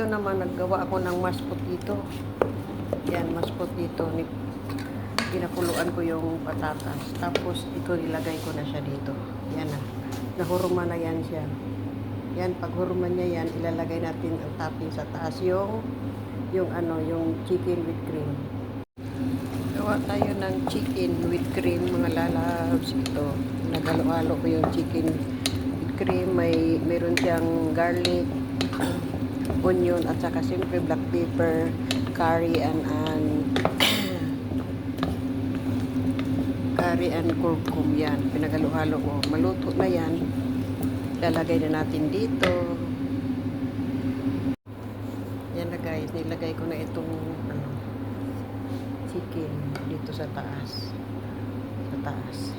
Ito naman, naggawa ako ng mashed potato. Yan, mashed potato. Pinakuluan ko yung patatas. Tapos, ito nilagay ko na siya dito. Yan na. Nahuruma na yan siya. Yan, pag huruma niya yan, ilalagay natin ang topping sa taas. Yung chicken with cream. Gawa tayo ng chicken with cream, mga lalabs. Ito, nagalo-halo ko yung chicken with cream. Mayroon siyang garlic, onion, at saka siyempre black pepper, curry and curcum. Yan, pinagalo-halo ko. Maluto na yan. Lalagay na natin dito. Yan na guys, nilagay ko na itong chicken dito sa taas. Sa taas.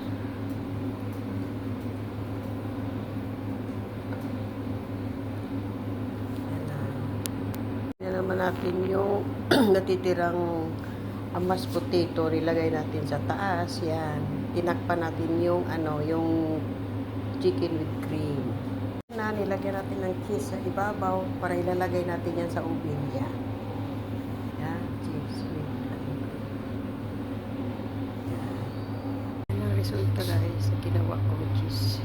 Yan naman natin yung natitirang mashed potato, nilagay natin sa taas. Yan. Tinakpan natin yung yung chicken with cream. Na nilagyan natin ng cheese sa ibabaw para ilalagay natin yan sa oven. Yan. Yan, cheese with cream. Yan ang resulta guys. Ginawa ko with cheese.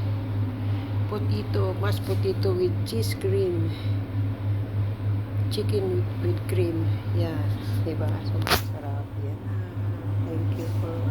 Potato, mashed potato with cheese cream. Chicken with cream. Yan. Diba? So, sarap. Yan. Thank you for